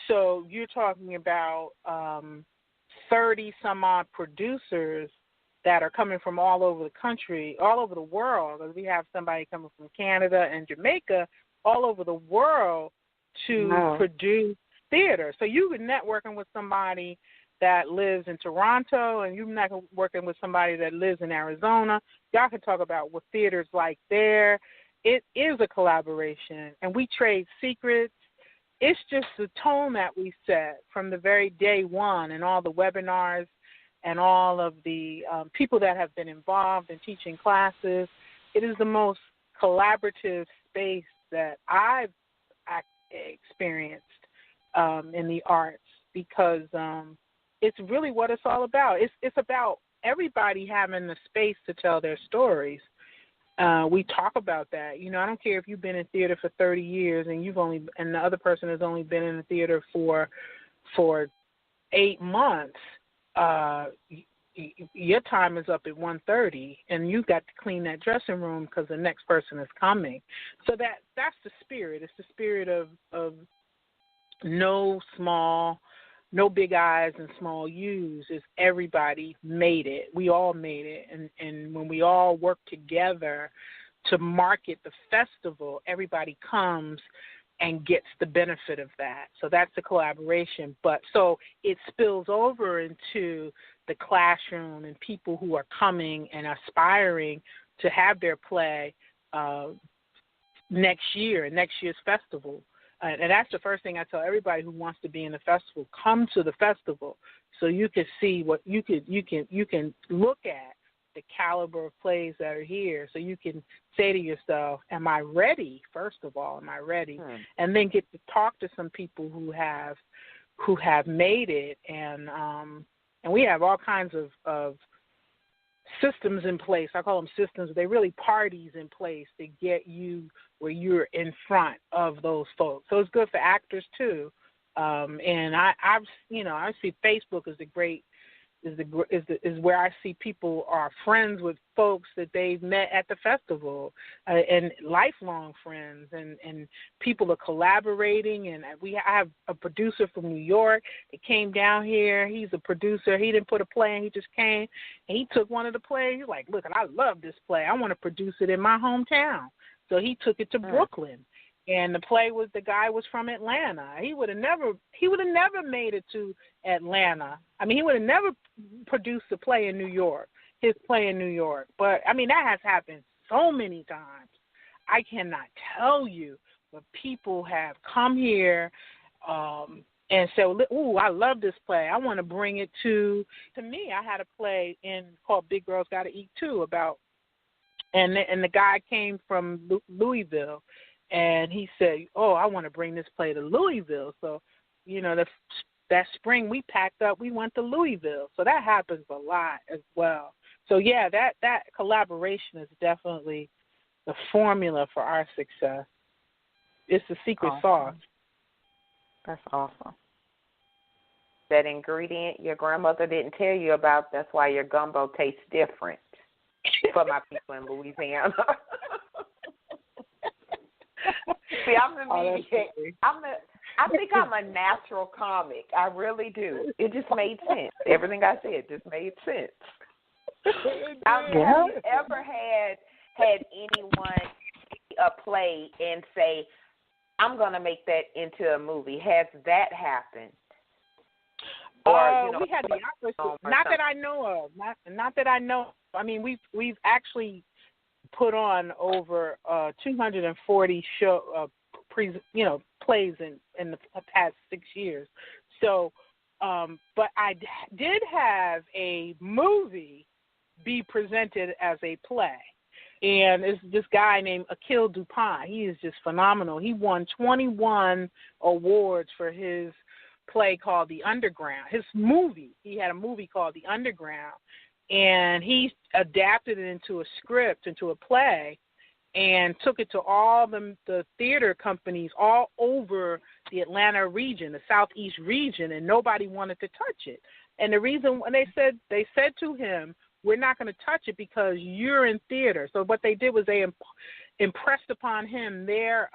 So you're talking about 30 some odd producers that are coming from all over the country, all over the world. Because we have somebody coming from Canada and Jamaica, all over the world to produce theater. So you can networking with somebody that lives in Toronto, and you're working with somebody that lives in Arizona. Y'all can talk about what theater's like there. It is a collaboration, and we trade secrets. It's just the tone that we set from the very day one, and all the webinars and all of the people that have been involved in teaching classes. It is the most collaborative space that I've experienced in the arts, because it's really what it's all about. It's about everybody having the space to tell their stories. We talk about that. I don't care if you've been in theater for 30 years and the other person has only been in the theater for 8 months. Your time is up at 1:30, and you got to clean that dressing room because the next person is coming. So that's the spirit. It's the spirit of no small no big I's and small U's. It's everybody made it. We all made it. And when we all work together to market the festival, everybody comes and gets the benefit of that. So that's the collaboration. But so it spills over into the classroom and people who are coming and aspiring to have their play next year's festival. And that's the first thing I tell everybody who wants to be in the festival: come to the festival, so you can see what you can look at the caliber of plays that are here, so you can say to yourself, "Am I ready?" First of all, am I ready? And then get to talk to some people who have made it, and we have all kinds of systems in place. I call them systems. They're really parties in place to get you where you're in front of those folks. So it's good for actors too. And I see Facebook as is where I see people are friends with folks that they've met at the festival, and lifelong friends, and people are collaborating. And I have a producer from New York that came down here. He's a producer. He didn't put a play in. He just came, and he took one of the plays. He's like, look, I love this play. I want to produce it in my hometown. So he took it to Brooklyn. And the guy was from Atlanta. He would have never made it to Atlanta. I mean, he would have never produced a play in New York, his play in New York. But, I mean, that has happened so many times. I cannot tell you, but people have come here and said, ooh, I love this play. I want to bring it to me. I had a play called Big Girls Gotta Eat Too and the guy came from Louisville. And he said, oh, I want to bring this play to Louisville. So, that spring we packed up, we went to Louisville. So that happens a lot as well. So, yeah, that collaboration is definitely the formula for our success. It's the secret sauce. That's awesome. That ingredient your grandmother didn't tell you about, that's why your gumbo tastes different for my people in Louisiana. See, I think I'm a natural comic. I really do. It just made sense. Everything I said just made sense. Have you ever had anyone see a play and say, I'm going to make that into a movie? Has that happened? Or, we had the opposite. Not that I know of. Not that I know. I mean, we've actually put on over 240 plays in the past 6 years. So, but I did have a movie be presented as a play. And it's this guy named Akil Dupont. He is just phenomenal. He won 21 awards for his play called The Underground. His movie, he had a movie called The Underground. And he adapted it into a script, into a play, and took it to all the theater companies all over the Atlanta region, the Southeast region, and nobody wanted to touch it. And the reason when they said to him, we're not going to touch it because you're in theater. So what they did was they impressed upon him their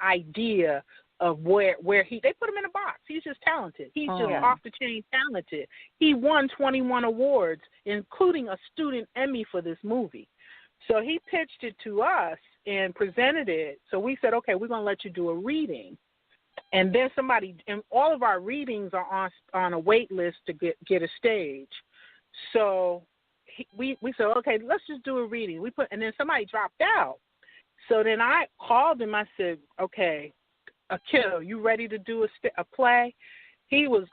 idea of where they put him in a box. He's just talented. He's just off the chain talented. He won 21 awards, including a student Emmy for this movie. So he pitched it to us and presented it. So we said, okay, we're going to let you do a reading. And then and all of our readings are on a wait list to get a stage. So we said, okay, let's just do a reading. And then somebody dropped out. So then I called him. I said, okay, Akil, you ready to do a play? He was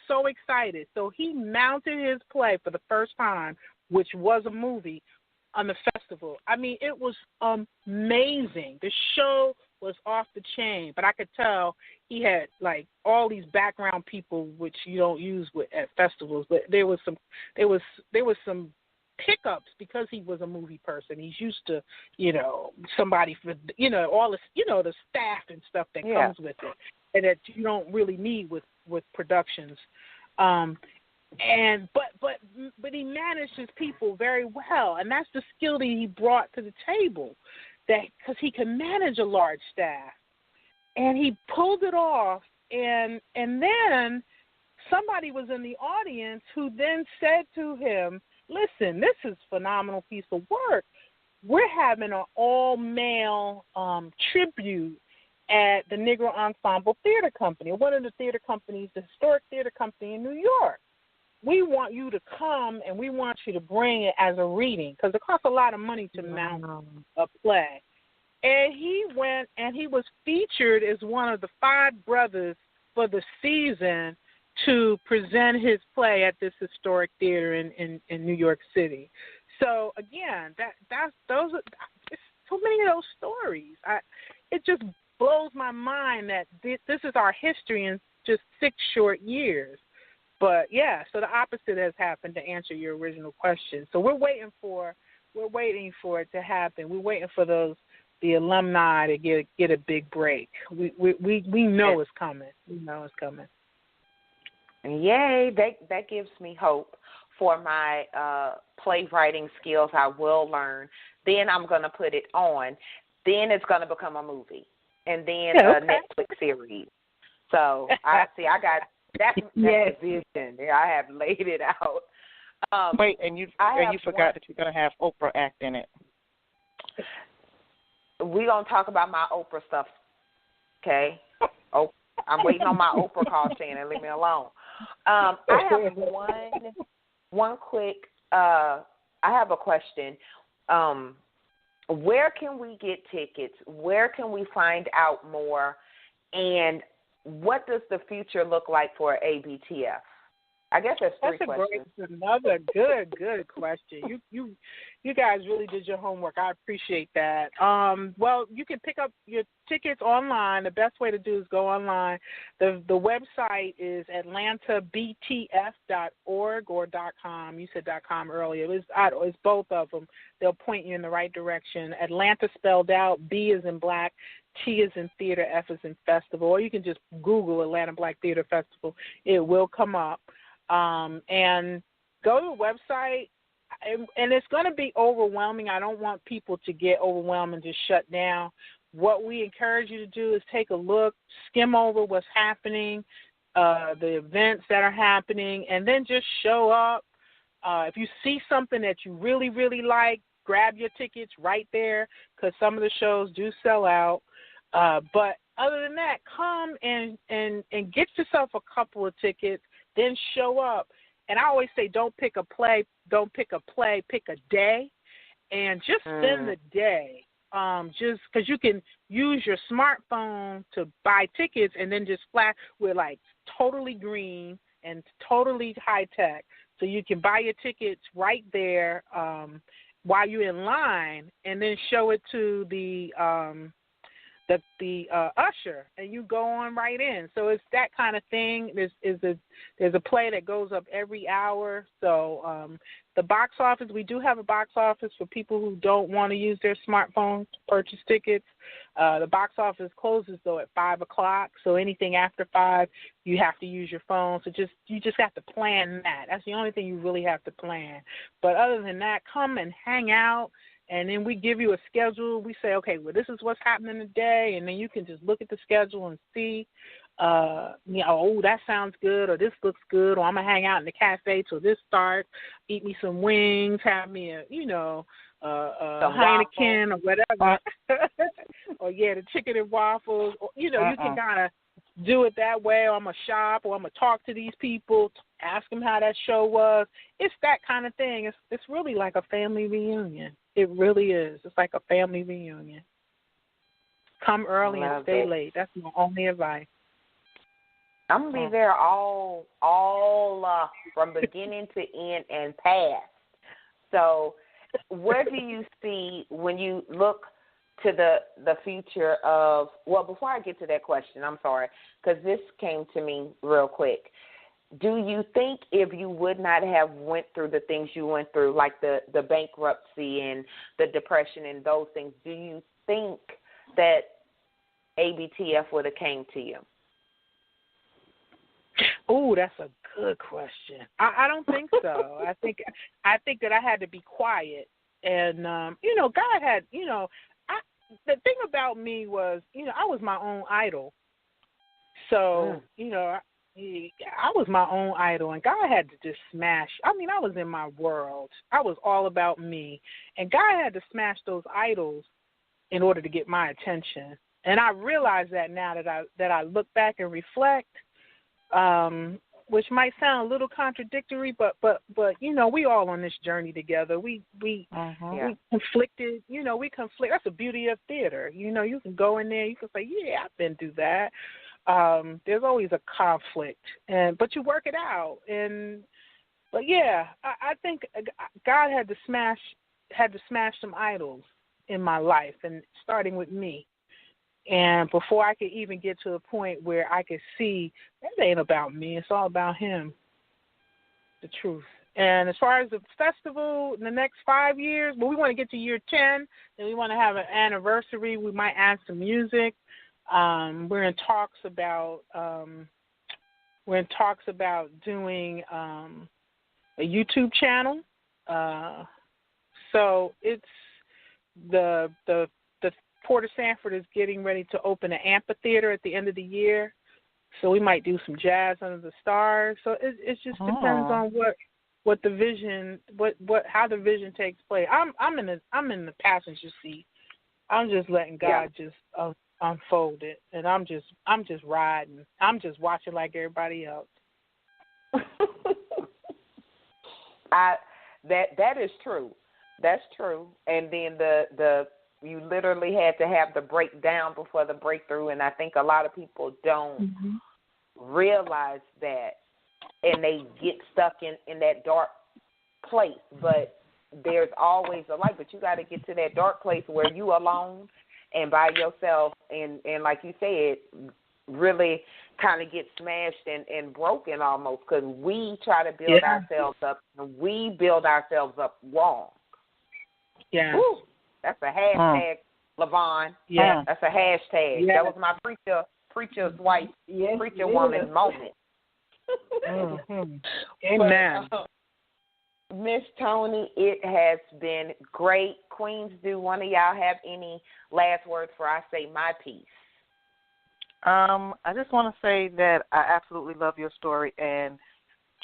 so excited. So he mounted his play for the first time, which was a movie, on the festival. I mean, it was amazing. The show was off the chain, but I could tell he had like all these background people, which you don't use at festivals. But there was some hiccups because he was a movie person. He's used to, somebody for, all this, the staff and stuff that comes with it, and that you don't really need with productions. But he managed his people very well, and that's the skill that he brought to the table, that because he can manage a large staff, and he pulled it off and then somebody was in the audience who then said to him, listen, this is a phenomenal piece of work. We're having an all-male tribute at the Negro Ensemble Theater Company, one of the theater companies, the historic theater company in New York. We want you to come, and we want you to bring it as a reading, because it costs a lot of money to mount a play. And he went, and he was featured as one of the 5 brothers for the season to present his play at this historic theater in New York City. So again, those are so many of those stories. It just blows my mind that this is our history in just 6 short years. But yeah, so the opposite has happened, to answer your original question. So we're waiting for it to happen. We're waiting for the alumni to get a big break. We know it's coming. We know it's coming. Yay! That gives me hope for my playwriting skills. I will learn. Then I'm going to put it on. Then it's going to become a movie, and then a Netflix series. So I got that's the vision. Yeah, I have laid it out. Wait, and you forgot that you're going to have Oprah act in it. We're going to talk about my Oprah stuff, okay? Oh, I'm waiting on my Oprah call, Shannon. Leave me alone. I have one quick, I have a question. Where can we get tickets? Where can we find out more? And what does the future look like for ABTF? I guess that's 3 questions. Another good question. You guys really did your homework. I appreciate that. Well, you can pick up your tickets online. The best way to do is go online. The website is atlantabtf.org or .com. You said .com earlier. It's both of them. They'll point you in the right direction. Atlanta spelled out. B is in black. T is in theater. F is in festival. Or you can just Google Atlanta Black Theater Festival. It will come up. And go to the website, and it's going to be overwhelming. I don't want people to get overwhelmed and just shut down. What we encourage you to do is take a look, skim over what's happening, the events that are happening, and then just show up. If you see something that you really, really like, grab your tickets right there, because some of the shows do sell out. But other than that, come and get yourself a couple of tickets. Then show up. And I always say don't pick a play, pick a day, and just spend the day. Just because you can use your smartphone to buy tickets and then just flash. We're like totally green and totally high tech. So you can buy your tickets right there while you're in line, and then show it to the usher, and you go on right in. So it's that kind of thing. There's a play that goes up every hour. So the box office, we do have a box office for people who don't want to use their smartphone to purchase tickets. The box office closes though at 5:00. So anything after 5, you have to use your phone. So you just have to plan that. That's the only thing you really have to plan. But other than that, come and hang out. And then we give you a schedule. We say, okay, well, this is what's happening today. And then you can just look at the schedule and see, oh, that sounds good, or this looks good, or I'm going to hang out in the cafe till this starts, eat me some wings, have me a Heineken or whatever. Or, the chicken and waffles. Or, you can kind of do it that way, or I'm going to shop, or I'm going to talk to these people, ask them how that show was. It's that kind of thing. It's really like a family reunion. It really is. It's like a family reunion. Come early and stay late. That's my only advice. I'm going to be there all from beginning to end and past. So where do you see, when you look to the future of, well, before I get to that question, I'm sorry, because this came to me real quick. Do you think if you would not have went through the things you went through, like the bankruptcy and the depression and those things, do you think that ABTF would have came to you? Oh, that's a good question. I don't think so. I think that I had to be quiet, and God had, the thing about me was, I was my own idol. So, you know, I was my own idol, and God had to just smash. I mean, I was in my world. I was all about me, and God had to smash those idols in order to get my attention. And I realize that now that I look back and reflect, which might sound a little contradictory, but you know, we all on this journey together. We conflicted, you know, we conflict. That's the beauty of theater. You know, you can go in there, you can say, yeah, I've been through that. There's always a conflict, but you work it out. But yeah, I think God had to smash some idols in my life, and starting with me. And before I could even get to a point where I could see that ain't about me, it's all about Him, the truth. And as far as the festival in the next 5 years, well, we want to get to year 10, and we want to have an anniversary. We might add some music. We're in talks about doing a YouTube channel. So it's the Port of Sanford is getting ready to open an amphitheater at the end of the year. So we might do some jazz under the stars. So it just depends on what the vision, how the vision takes place. I'm in the passenger seat. I'm just letting God just unfold it, and I'm just riding. I'm just watching like everybody else. That is true. That's true. And then the you literally had to have the breakdown before the breakthrough, and I think a lot of people don't realize that, and they get stuck in that dark place. But there's always a light. But you got to get to that dark place where you alone and by yourself, and like you said, really kind of get smashed and broken almost, because we try to build ourselves up, and we build ourselves up wrong. Yeah. Woo, that's a hashtag, LaVonne. Yeah. That's a hashtag. Yeah. That was my preacher's wife, preacher woman moment. Amen. Miss Toni, it has been great. Queens, do one of y'all have any last words before I say my piece? I just want to say that I absolutely love your story, and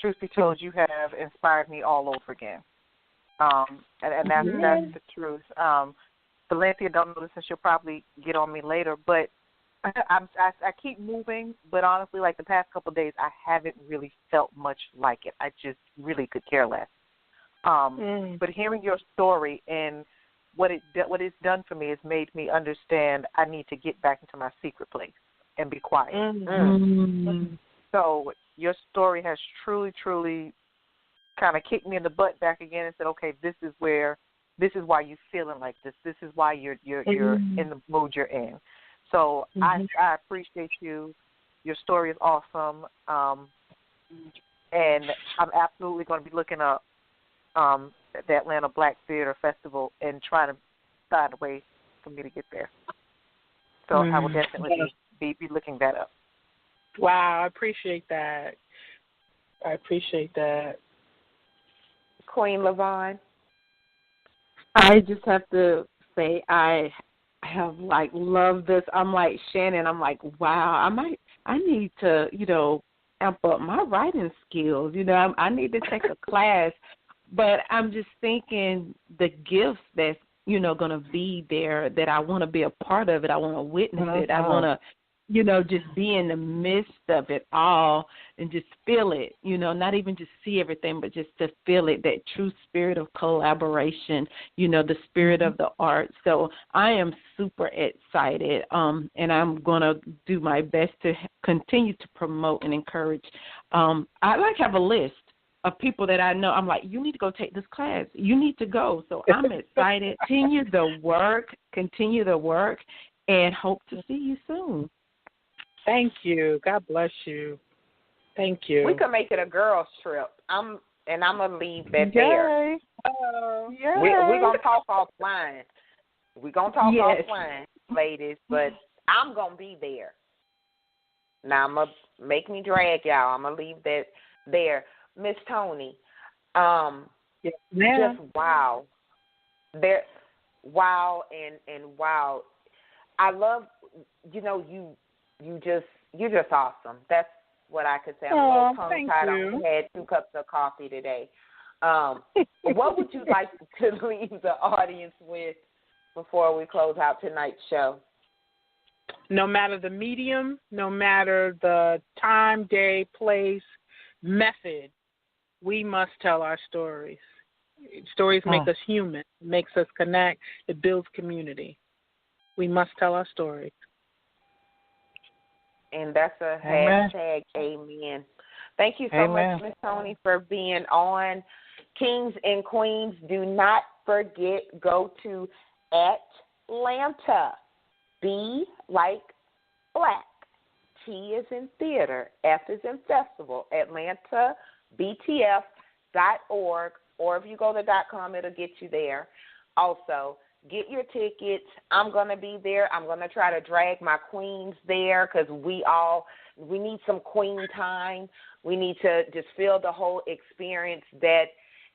truth be told, you have inspired me all over again. And that's the truth. Valencia, don't know this, and she'll probably get on me later, but I keep moving, but honestly, like the past couple of days, I haven't really felt much like it. I just really could care less. But hearing your story and what it's done for me has made me understand I need to get back into my secret place and be quiet. So your story has truly, truly kind of kicked me in the butt back again and said, okay, this is why you're feeling like this. This is why you're in the mood you're in. So I appreciate you. Your story is awesome. And I'm absolutely going to be looking up the Atlanta Black Theater Festival and trying to find a way for me to get there. So I will definitely be looking that up. Wow, I appreciate that. Queen LaVonne. I just have to say I have loved this. I'm like Shannon. I'm like, wow. I need to amp up my writing skills. I need to take a class. But I'm just thinking the gifts that's going to be there, that I want to be a part of it. I want to witness it. I want to just be in the midst of it all and just feel it, not even just see everything, but just to feel it, that true spirit of collaboration, the spirit of the art. So I am super excited, and I'm going to do my best to continue to promote and encourage. I have a list of people that I know. I'm like, you need to go take this class. You need to go. So I'm excited. Continue the work, and hope to see you soon. Thank you. God bless you. Thank you. We could make it a girls' trip. I'm gonna leave that there. We're gonna talk offline. Offline, ladies. But I'm gonna be there. Now I'm gonna make me drag y'all. I'm gonna leave that there. Miss Toni, just wow. Wow and wow. I love, you just you're just awesome. That's what I could say. I'm a little tongue-tied. I only had 2 cups of coffee today. What would you like to leave the audience with before we close out tonight's show? No matter the medium, no matter the time, day, place, method, we must tell our stories. Stories make us human, makes us connect, it builds community. We must tell our stories. And that's a hashtag amen. Thank you so much, Ms. Toni, for being on. Kings and Queens, do not forget, go to Atlanta. B like black. T is in theater. F is in festival. Atlanta, BTF.org. Or if you go to .com, it'll get you there. Also, get your tickets. I'm going to be there. I'm going to try to drag my queens there because we need some queen time. We need to just feel the whole experience that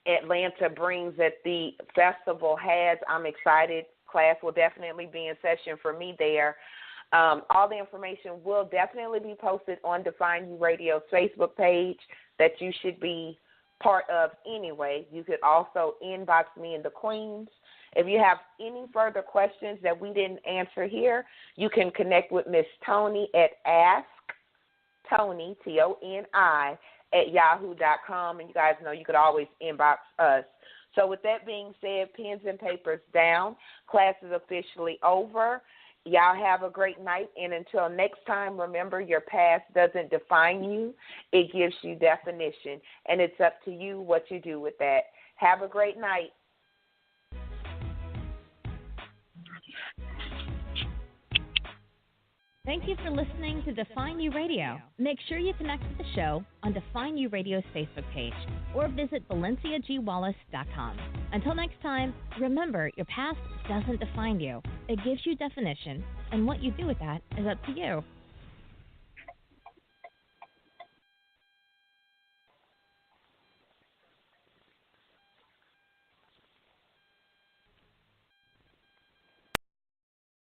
Atlanta brings, that the festival has. I'm excited. Class will definitely be in session for me there. All the information will definitely be posted on Define You Radio's Facebook page that you should be part of anyway. You could also inbox me and the Queens. If you have any further questions that we didn't answer here, you can connect with Miss Toni at AskToni, Toni, at yahoo.com. And you guys know you could always inbox us. So with that being said, pens and papers down. Class is officially over. Y'all have a great night, and until next time, remember your past doesn't define you. It gives you definition, and it's up to you what you do with that. Have a great night. Thank you for listening to Define You Radio. Make sure you connect with the show on Define You Radio's Facebook page or visit ValenciaGWallace.com. Until next time, remember your past doesn't define you. It gives you definition, and what you do with that is up to you.